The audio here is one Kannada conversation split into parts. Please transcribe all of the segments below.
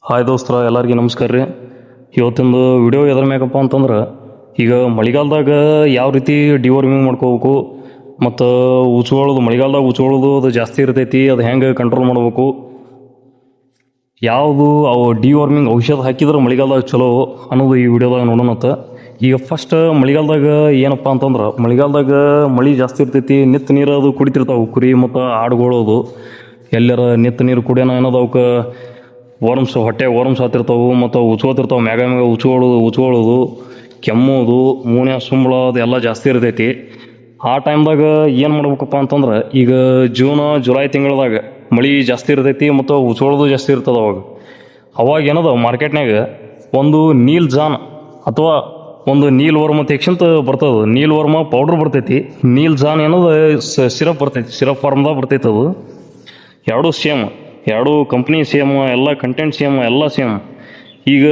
ಹಾಯ್ ದೋಸ್ತರ ಎಲ್ಲರಿಗೂ ನಮಸ್ಕಾರ ರೀ. ಇವತ್ತಿಂದು ವಿಡಿಯೋ ಎದ್ರ ಮ್ಯಾಗಪ್ಪ ಅಂತಂದ್ರೆ, ಈಗ ಮಳೆಗಾಲದಾಗ ಯಾವ ರೀತಿ ಡಿವರ್ಮಿಂಗ್ ಮಾಡ್ಕೋಬೇಕು ಮತ್ತು ಮಳೆಗಾಲದಾಗ ಉಚ್ಕೊಳ್ಳೋದು ಅದು ಜಾಸ್ತಿ ಇರ್ತೈತಿ, ಅದು ಹೆಂಗೆ ಕಂಟ್ರೋಲ್ ಮಾಡ್ಬೇಕು, ಯಾವುದು ಅವು ಡಿವರ್ಮಿಂಗ್ ಔಷಧ ಹಾಕಿದ್ರೆ ಮಳೆಗಾಲದಾಗ ಚಲೋ ಅನ್ನೋದು ಈ ವಿಡಿಯೋದಾಗ ನೋಡೋಣತ್ತ. ಈಗ ಫಸ್ಟ್ ಮಳೆಗಾಲದಾಗ ಏನಪ್ಪ ಅಂತಂದ್ರೆ, ಮಳೆಗಾಲದಾಗ ಮಳೆ ಜಾಸ್ತಿ ಇರ್ತೈತಿ, ನಿತ್ತ ನೀರು ಅದು ಕುಡಿತಿರ್ತಾವೆ ಕುರಿ ಮತ್ತು ಆಡುಗಳದು. ಎಲ್ಲರ ನಿತ್ತ ನೀರು ಕುಡಿಯೋಣ ಅನ್ನೋದು ಅವಕ್ಕೆ ಹೊಟ್ಟೆ ವರ್ಮ್ಸ್ ಆತಿರ್ತಾವೆ ಮತ್ತು ಉಚ್ಕೋತಿರ್ತಾವೆ, ಮ್ಯಾಗ ಉಚ್ಕೊಳ್ಳೋದು, ಕೆಮ್ಮೋದು, ಮೂನ್ಯ ಸುಂಬಳ ಅದೆಲ್ಲ ಜಾಸ್ತಿ ಇರ್ತೈತಿ. ಆ ಟೈಮ್ದಾಗ ಏನು ಮಾಡ್ಬೇಕಪ್ಪ ಅಂತಂದ್ರೆ, ಈಗ ಜುಲೈ ತಿಂಗಳದಾಗ ಮಳೆ ಜಾಸ್ತಿ ಇರ್ತೈತಿ ಮತ್ತು ಉಚ್ಕೊಳ್ಳೋದು ಜಾಸ್ತಿ ಇರ್ತದೆ. ಅವಾಗ ಏನದ ಮಾರ್ಕೆಟ್ನಾಗ ಒಂದು ನೀಲ್ ಜಾನ್ ಅಥವಾ ಒಂದು ನೀಲ್ ವರ್ಮ ತೆಕ್ಷಂತ ಬರ್ತದೆ. ನೀಲ್ ವರ್ಮ ಪೌಡ್ರ್ ಬರ್ತೈತಿ, ನೀಲ್ ಜಾನ್ ಏನದು ಸಿರಪ್ ಬರ್ತೈತಿ, ಸಿರಪ್ ಫಾರ್ಮ್ದಾಗ ಬರ್ತೈತಿ. ಅದು ಎರಡೂ ಸೇಮ್, ಎರಡೂ ಕಂಪ್ನಿ ಸೇಮ್, ಎಲ್ಲ ಕಂಟೆಂಟ್ ಸೇಮ್, ಎಲ್ಲ ಸೇಮ್. ಈಗ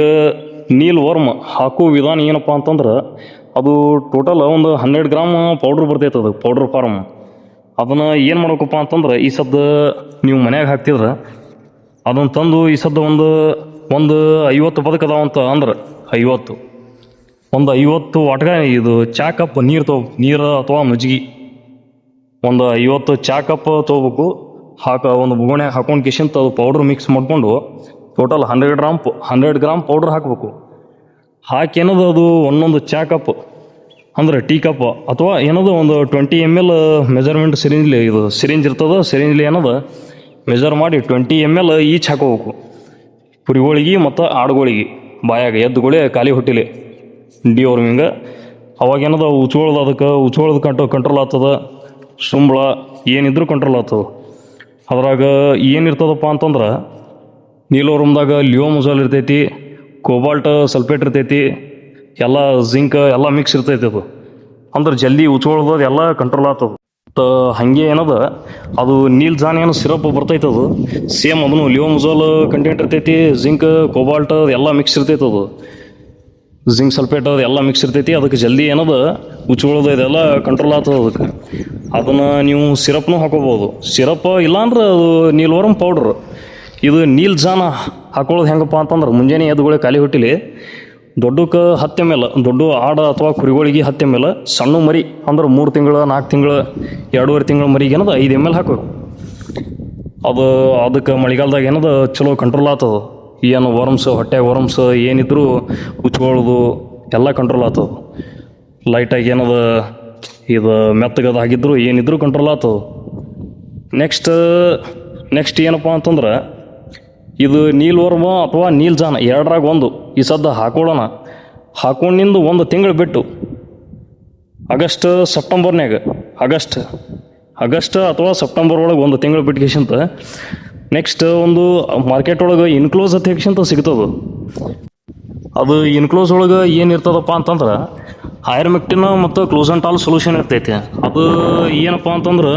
ನೀಲ್ ವರ್ಮ್ ಹಾಕೋ ವಿಧಾನ ಏನಪ್ಪ ಅಂತಂದ್ರೆ, ಅದು ಟೋಟಲ್ ಒಂದು 100 ಗ್ರಾಮ್ ಪೌಡ್ರ್ ಬರ್ತೈತೆ. ಅದು ಪೌಡ್ರ್ ಫಾರ್ಮ್. ಅದನ್ನು ಏನು ಮಾಡ್ಬೇಕಪ್ಪ ಅಂತಂದ್ರೆ, ಈ ಸದ್ದ ನೀವು ಮನ್ಯಾಗ ಹಾಕ್ತಿದ್ರೆ ಅದನ್ನು ತಂದು ಈ ಸದ್ದ ಒಂದು 50 ಬದುಕದಾವಂತ ಅಂದ್ರೆ 50 ವಾಟ್ಗ ಇದು ಚಾ ಕಪ್ ನೀರು ಅಥವಾ ಮಜ್ಜಿಗೆ ಒಂದು 50 ಚಾ ಕಪ್ ತೊಗೋಬೇಕು. ಒಂದು ಬುಗೋಣೆ ಹಾಕೊಂಡು ಕಿಶಂತ ಅದು ಪೌಡ್ರ್ ಮಿಕ್ಸ್ ಮಾಡಿಕೊಂಡು ಟೋಟಲ್ 100 ಗ್ರಾಮ್ ಪೌಡ್ರ್ ಹಾಕಬೇಕು. ಹಾಕಿ ಏನದು ಅದು ಒಂದೊಂದು ಚಾ ಕಪ್ ಅಂದ್ರೆ ಟೀ ಕಪ್ ಅಥವಾ ಏನದು ಒಂದು 20 ml ಮೆಜರ್ಮೆಂಟ್ ಸಿರಿಂಜ್ ಇರ್ತದೆ. ಸಿರಿಂಜ್ಲಿ ಏನದು ಮೆಜರ್ ಮಾಡಿ 20 ml ಈಚ್ ಹಾಕೋಬೇಕು. ಕುರಿಗಳಿಗೆ ಮತ್ತು ಆಡುಗಳಿಗೆ ಬಾಯಾಗ ಎದ್ದುಗಳೇ ಖಾಲಿ ಹೊಟ್ಟಿಲಿ ಡಿವರ್ಮಿಂಗ್. ಅವಾಗೇನದ ಉಚ್ಕೊಳ್ಳೋದು ಕಂಟ್ರೋಲ್ ಆಗ್ತದೆ, ಸುಂಬಳ ಏನಿದ್ರು ಕಂಟ್ರೋಲ್ ಆಗ್ತದೆ. ಅದ್ರಾಗ ಏನಿರ್ತದಪ್ಪ ಅಂತಂದ್ರೆ, ನೀಲೋರ್ಮ್ದಾಗ ಲಿಯೋಮುಜಾಲ್ ಇರ್ತೈತಿ, ಕೋಬಾಲ್ಟ್ ಸಲ್ಫೇಟ್ ಇರ್ತೈತಿ, ಎಲ್ಲ ಜಿಂಕ್ ಎಲ್ಲ ಮಿಕ್ಸ್ ಇರ್ತೈತಿ. ಅದು ಅಂದ್ರೆ ಜಲ್ದಿ ಉಚ್ಕೊಳ್ಳೋದು ಎಲ್ಲ ಕಂಟ್ರೋಲ್ ಆಗ್ತದೆ. ಮತ್ತು ಹಾಗೆ ಏನದ ಅದು ನೀಲ್ ಜಾನ್ ಏನು ಸಿರಪ್ ಬರ್ತೈತೆ, ಅದು ಸೇಮ್ ಅದನ್ನು ಲಿಯೋಮುಜಾಲ್ ಕಂಟೆಂಟ್ ಇರ್ತೈತಿ, ಜಿಂಕ್ ಕೋಬಾಲ್ಟ್ ಎಲ್ಲ ಮಿಕ್ಸ್ ಇರ್ತೈತೆ. ಅದು ಜಿಂಕ್ ಸಲ್ಫೇಟ್ ಅದು ಎಲ್ಲ ಮಿಕ್ಸ್ ಇರ್ತೈತಿ. ಅದಕ್ಕೆ ಜಲ್ದಿ ಏನದ ಉಚ್ಕೊಳ್ಳೋದು ಇದೆಲ್ಲ ಕಂಟ್ರೋಲ್ ಆಗ್ತದೆ. ಅದಕ್ಕೆ ಅದನ್ನು ನೀವು ಸಿರಪ್ನೂ ಹಾಕೋಬೋದು. ಸಿರಪ್ ಇಲ್ಲಾಂದ್ರೆ ಅದು ನೀಲ್ವರ್ಮ್ ಪೌಡ್ರ್. ಇದು ನೀಲ್ ಜಾನ ಹಾಕೊಳ್ಳೋದು ಹೆಂಗಪ್ಪ ಅಂತಂದ್ರೆ, ಮುಂಜಾನೆ ಎದ್ದುಗಳೇ ಖಾಲಿ ಹೊಟ್ಟಿಲಿ ದೊಡ್ಡಕ್ಕೆ 10 ml, ದೊಡ್ಡ ಆಡ ಅಥವಾ ಕುರಿಗಳಿಗೆ 10 ml, ಸಣ್ಣ ಮರಿ ಅಂದ್ರೆ 3 ತಿಂಗಳು 4 ತಿಂಗಳು 2.5 ತಿಂಗಳ ಮರಿಗೆ ಏನದು 5 ml ಹಾಕಬೇಕು. ಅದಕ್ಕೆ ಮಳೆಗಾಲದಾಗ ಏನದು ಚಲೋ ಕಂಟ್ರೋಲ್ ಆಗ್ತದೆ. ಏನು ಹೊಟ್ಟೆ ವರ್ಮ್ಸ್ ಏನಿದ್ರು ಉಚ್ಕೊಳ್ಳೋದು ಎಲ್ಲ ಕಂಟ್ರೋಲ್ ಆಗ್ತದೆ. ಲೈಟಾಗಿ ಏನದು ಇದು ಮೆತ್ತಗದು ಆಗಿದ್ರು ಏನಿದ್ರು ಕಂಟ್ರೋಲ್ ಆಗ್ತದೆ. ನೆಕ್ಸ್ಟ್ ಏನಪ್ಪ ಅಂತಂದ್ರೆ, ಇದು ನೀಲ್ ವರ್ಮ ಅಥವಾ ನೀಲ್ ಜಾನ ಎರಡರಾಗ ಒಂದು ಈ ಸದ್ದ ಹಾಕೊಳ್ಳೋಣ. ಹಾಕೊಂಡಿಂದು 1 ತಿಂಗಳು ಬಿಟ್ಟು ಆಗಸ್ಟ್ ಅಥವಾ ಸೆಪ್ಟೆಂಬರ್ ಒಳಗೆ 1 ತಿಂಗಳು ಬಿಟ್ಟು ನೆಕ್ಸ್ಟ್ ಒಂದು ಮಾರ್ಕೆಟ್ ಒಳಗೆ ಇನ್ಕ್ಲೋಸ್ ಅಂತ ಸಿಗ್ತದೆ. ಅದು ಇನ್ಕ್ಲೋಸ್ ಒಳಗೆ ಏನಿರ್ತದಪ್ಪ ಅಂತಂದ್ರೆ, ಐರ್ಮೆಕ್ಟಿನ್ ಮತ್ತು ಕ್ಲೋಸಂಟಾಲ್ ಸೊಲ್ಯೂಷನ್ ಇರ್ತೈತಿ. ಅದು ಏನಪ್ಪ ಅಂತಂದ್ರೆ,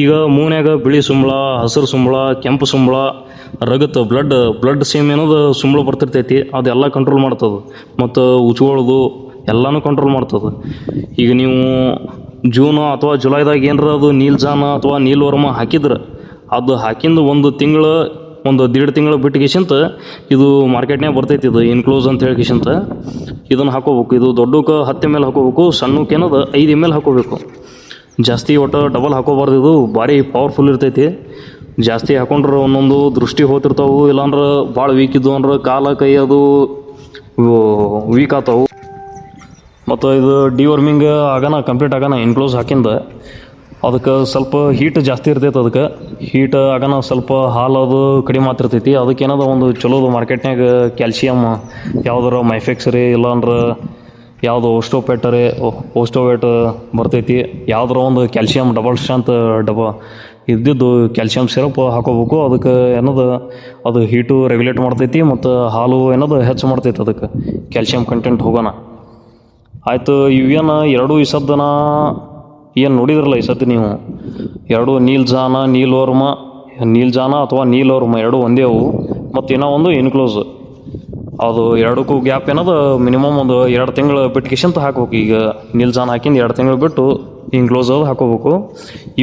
ಈಗ ಮೂನ್ಯಾಗ ಬಿಳಿ ಸುಂಬಳ, ಹಸಿರು ಸುಂಬಳ, ಕೆಂಪು ಸುಂಬಳ, ರಗತ್ ಬ್ಲಡ್ ಸೇಮ್ ಏನದು ಸುಂಬಳ ಬರ್ತಿರ್ತೈತಿ, ಅದೆಲ್ಲ ಕಂಟ್ರೋಲ್ ಮಾಡ್ತದೆ. ಮತ್ತು ಉಚ್ಕೊಳ್ಳೋದು ಎಲ್ಲನೂ ಕಂಟ್ರೋಲ್ ಮಾಡ್ತದೆ. ಈಗ ನೀವು ಜೂನ್ ಅಥವಾ ಜುಲೈದಾಗ ಏನರ ಅದು ನೀಲ್ ಜಾನ ಅಥವಾ ನೀಲ್ ವರ್ಮ ಹಾಕಿದ್ರೆ, ಅದು ಹಾಕಿಂದ 1 ತಿಂಗಳು 1.5 ತಿಂಗಳು ಬಿಟ್ಟು ಇದು ಮಾರ್ಕೆಟ್ನಾಗ ಬರ್ತೈತಿ. ಇದು ಇನ್ಕ್ಲೋಸ್ ಅಂತ ಹೇಳಿ ಇದನ್ನು ಹಾಕೋಬೇಕು. ಇದು ದೊಡ್ಡಕ್ಕೆ 10 ml ಹಾಕೋಬೇಕು, ಸಣ್ಣಕ್ಕೆ ಏನದು 5 ml ಹಾಕೋಬೇಕು. ಜಾಸ್ತಿ ಒಟ್ಟು ಡಬಲ್ ಹಾಕೋಬಾರ್ದು. ಇದು ಭಾರಿ ಪವರ್ಫುಲ್ ಇರ್ತೈತಿ. ಜಾಸ್ತಿ ಹಾಕೊಂಡ್ರೆ ಒಂದೊಂದು ದೃಷ್ಟಿ ಹೋಗ್ತಿರ್ತಾವೆ, ಇಲ್ಲಾಂದ್ರೆ ಭಾಳ ವೀಕ್ ಇದ್ದು ಅಂದ್ರೆ ಕಾಲ ಕೈ ಅದು ವೀಕ್ ಆಗ್ತಾವೆ. ಮತ್ತು ಇದು ಡಿವರ್ಮಿಂಗ್ ಕಂಪ್ಲೀಟ್ ಆಗೋಣ ಇನ್ಕ್ಲೋಸ್ ಹಾಕಿಂದ ಅದಕ್ಕೆ ಸ್ವಲ್ಪ ಹೀಟ್ ಜಾಸ್ತಿ ಇರ್ತೈತೆ. ಅದಕ್ಕೆ ಹೀಟ್ ಆಗೋಣ ಸ್ವಲ್ಪ ಹಾಲದು ಕಡಿಮೆ ಆಗ್ತಿರ್ತೈತಿ. ಅದಕ್ಕೇನದ ಒಂದು ಚಲೋದು ಮಾರ್ಕೆಟ್ನಾಗ ಕ್ಯಾಲ್ಸಿಯಮ್ ಯಾವ್ದಾರ ಮೈಫೆಕ್ಸ್ ರೀ, ಇಲ್ಲಾಂದ್ರೆ ಯಾವುದು ಓಸ್ಟೋವೇಟ್ ಬರ್ತೈತಿ. ಯಾವ್ದಾರ ಒಂದು ಕ್ಯಾಲ್ಸಿಯಮ್ ಡಬಲ್ ಸ್ಟ್ರೆಂತ್ ಇದ್ದಿದ್ದು ಕ್ಯಾಲ್ಸಿಯಮ್ ಸಿರಪ್ ಹಾಕೋಬೇಕು. ಅದಕ್ಕೆ ಏನದು ಅದು ಹೀಟು ರೆಗ್ಯುಲೇಟ್ ಮಾಡ್ತೈತಿ ಮತ್ತು ಹಾಲು ಏನದು ಹೆಚ್ಚು ಮಾಡ್ತೈತಿ. ಅದಕ್ಕೆ ಕ್ಯಾಲ್ಸಿಯಮ್ ಕಂಟೆಂಟ್ ಹೋಗೋಣ ಆಯಿತು. ಇವೇನು ಎರಡೂ ಈ ಸದ್ದನ ಏನು ನೋಡಿದ್ರಲ್ಲ ಈ ಸದ್ದು ನೀವು, ಎರಡು ನೀಲ್ ಜಾನ ಅಥವಾ ನೀಲ್ ವರ್ಮ ಎರಡು ಒಂದೇ ಅವು. ಮತ್ತು ಇನ್ನೂ ಒಂದು ಇನ್ಕ್ಲೋಸ್. ಅದು ಎರಡಕ್ಕೂ ಗ್ಯಾಪ್ ಏನದು ಮಿನಿಮಮ್ ಒಂದು 2 ತಿಂಗಳು ಬಿಟ್ಟು ಹಾಕ್ಬೇಕು. ಈಗ ನೀಲ್ ಜಾನ್ ಹಾಕಿಂದ 2 ತಿಂಗಳು ಬಿಟ್ಟು ಇನ್ಕ್ಲೋಸ್ ಅದು ಹಾಕೋಬೇಕು.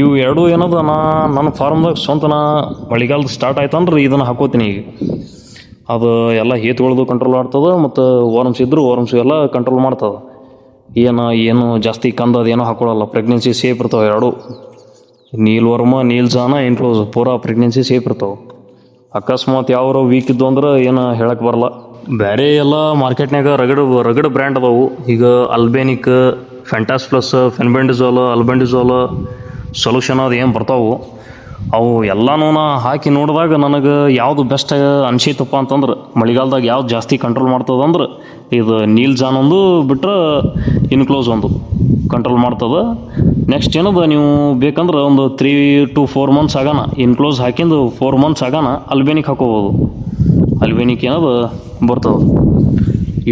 ಇವು ಎರಡೂ ಏನದು ನನ್ನ ಫಾರ್ಮ್ದಾಗ ಸ್ವಂತ ಮಳೆಗಾಲದ ಸ್ಟಾರ್ಟ್ ಆಯ್ತಂದ್ರೆ ಇದನ್ನು ಹಾಕೋತೀನಿ. ಈಗ ಅದು ಎಲ್ಲ ಹೇತ್ಗಳದು ಕಂಟ್ರೋಲ್ ಮಾಡ್ತದೆ ಮತ್ತು ವರ್ಮ್ಸ್ ಇದ್ದರೂ ವರ್ಮ್ಸ್ ಎಲ್ಲ ಕಂಟ್ರೋಲ್ ಮಾಡ್ತದೆ. ಏನು ಜಾಸ್ತಿ ಕಂದದೇನೋ ಹಾಕೊಳ್ಳಲ್ಲ. ಪ್ರೆಗ್ನೆನ್ಸಿ ಸೇಫ್ ಇರ್ತಾವೆ ಎರಡು, ನೀಲ್ ವರ್ಮ ನೀಲ್ ಜಾನ ಇನ್ಕ್ಲೋಸ್ ಪೂರಾ ಪ್ರೆಗ್ನೆನ್ಸಿ ಸೇಫ್ ಇರ್ತಾವೆ. ಅಕಸ್ಮಾತ್ ಯಾವ್ಯಾವ ವೀಕ್ ಇದ್ದು ಅಂದ್ರೆ ಏನು ಹೇಳಕ್ಕೆ ಬರಲ್ಲ. ಬೇರೆ ಎಲ್ಲ ಮಾರ್ಕೆಟ್ನಾಗ ರಗಡ್ ಬ್ರ್ಯಾಂಡ್ ಅದಾವು. ಈಗ ಅಲ್ಬೇನಿಕ್, ಫ್ಯಾಂಟಾಸ್ ಪ್ಲಸ್, ಫೆನ್ಬೆಂಡಿಜೋಲ್, ಅಲ್ಬೆಂಡಿಜೋಲ್, ಸೊಲ್ಯೂಷನ್ ಅದು ಏನು ಬರ್ತಾವೆ ಅವು ಎಲ್ಲನೂ ನಾ ಹಾಕಿ ನೋಡಿದಾಗ ನನಗೆ ಯಾವುದು ಬೆಸ್ಟ್ ಅನಿಸಿತಪ್ಪ ಅಂತಂದ್ರೆ, ಮಳೆಗಾಲದಾಗ ಯಾವ್ದು ಜಾಸ್ತಿ ಕಂಟ್ರೋಲ್ ಮಾಡ್ತದಂದ್ರೆ ಇದು ನೀಲ್ ಜಾನ್ ಒಂದು ಬಿಟ್ರೆ ಇನ್ಕ್ಲೋಸ್ ಒಂದು ಕಂಟ್ರೋಲ್ ಮಾಡ್ತದೆ. ನೆಕ್ಸ್ಟ್ ಏನದ ನೀವು ಬೇಕಂದ್ರೆ ಒಂದು 3 to 4 months ಆಗೋಣ ಇನ್ಕ್ಲೋಸ್ ಹಾಕಿಂದು 4 months ಆಗೋಣ ಅಲ್ಬೇನಿಕ್ ಹಾಕೋಬೋದು. ಅಲ್ಬೇನಿಕ್ ಏನದ ಬರ್ತದೆ.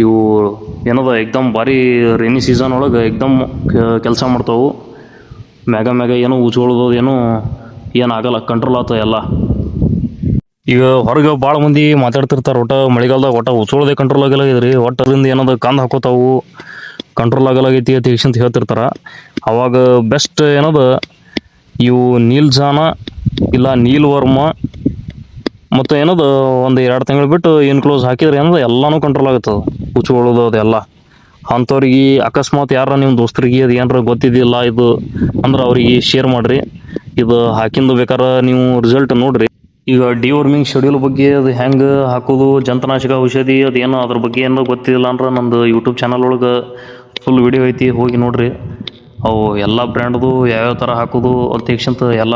ಇವು ಏನದ ಎಕ್ದಮ್ ಭಾರಿ ರೈನಿ ಸೀಸನ್ ಒಳಗೆ ಎಕ್ದಮ್ ಕೆಲಸ ಮಾಡ್ತಾವೆ. ಮ್ಯಾಗ ಏನೋ ಉಚ್ಕೊಳ್ಳೋದು ಏನಾಗಲ್ಲ, ಕಂಟ್ರೋಲ್ ಆಗ್ತದೆ ಎಲ್ಲ. ಈಗ ಹೊರಗೆ ಭಾಳ ಮಂದಿ ಮಾತಾಡ್ತಿರ್ತಾರೆ ಮಳೆಗಾಲದಾಗ ಉಚ್ಚೋಳದೆ ಕಂಟ್ರೋಲ್ ಆಗಲಾಗಿದ್ರಿ, ಅದರಿಂದ ಏನದ ಕಂದು ಹಾಕೋತಾವು, ಕಂಟ್ರೋಲ್ ಆಗಲಾಗೈತಿ ಅಂತ ಹೇಳ್ತಿರ್ತಾರೆ. ಅವಾಗ ಬೆಸ್ಟ್ ಏನದ ಇವು ನೀಲ್ ಜಾನ ಇಲ್ಲ ನೀಲ್ ವರ್ಮ ಮತ್ತು ಏನದ ಒಂದು 2 ತಿಂಗಳು ಬಿಟ್ಟು ಇನ್ಕ್ಲೋಸ್ ಹಾಕಿದ್ರೆ ಏನದ ಎಲ್ಲನೂ ಕಂಟ್ರೋಲ್ ಆಗುತ್ತದೆ, ಉಚ್ಕೊಳ್ಳೋದು ಅದೆಲ್ಲ. ಅಂಥವ್ರಿಗೆ ಅಕಸ್ಮಾತ್ ಯಾರ ನಿಮ್ಮ ದೋಸ್ತರಿಗೆ ಅದು ಏನಾರ ಗೊತ್ತಿದ್ದಿಲ್ಲ ಇದು ಅಂದ್ರೆ ಅವ್ರಿಗೆ ಶೇರ್ ಮಾಡಿರಿ. ಇದು ಹಾಕಿಂದು ಬೇಕಾದ್ರೆ ನೀವು ರಿಸಲ್ಟ್ ನೋಡಿರಿ. ಈಗ ಡಿವರ್ಮಿಂಗ್ ಶೆಡ್ಯೂಲ್ ಬಗ್ಗೆ ಅದು ಹೆಂಗೆ ಹಾಕೋದು, ಜಂತುನಾಶಕ ಔಷಧಿ ಅದೇನು ಅದ್ರ ಬಗ್ಗೆ ಏನೋ ಗೊತ್ತಿಲ್ಲ ಅಂದ್ರೆ ನಂದು ಯೂಟ್ಯೂಬ್ ಚಾನಲ್ ಒಳಗೆ ಫುಲ್ ವಿಡಿಯೋ ಐತಿ, ಹೋಗಿ ನೋಡಿರಿ. ಅವು ಎಲ್ಲ ಬ್ರ್ಯಾಂಡ್ದು ಯಾವ್ಯಾವ ಥರ ಹಾಕೋದು ಅಂತ ಎಲ್ಲ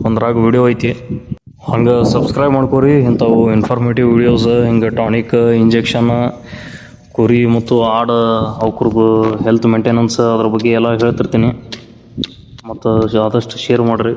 ಒಂದ್ರಾಗ ವಿಡಿಯೋ ಐತಿ, ಹಂಗೆ ಸಬ್ಸ್ಕ್ರೈಬ್ ಮಾಡ್ಕೊರಿ. ಇಂಥವು ಇನ್ಫಾರ್ಮೇಟಿವ್ ವಿಡಿಯೋಸ್ ಹಿಂಗೆ ಟಾನಿಕ್, ಇಂಜೆಕ್ಷನ್, ಕುರಿ ಮತ್ತು ಆಡು ಅವ್ರದ್ದು ಹೆಲ್ತ್ ಮೇಂಟೆನೆನ್ಸ್ ಅದ್ರ ಬಗ್ಗೆ ಎಲ್ಲ ಹೇಳ್ತಿರ್ತೀನಿ. ಮತ್ತು ಆದಷ್ಟು ಶೇರ್ ಮಾಡಿರಿ.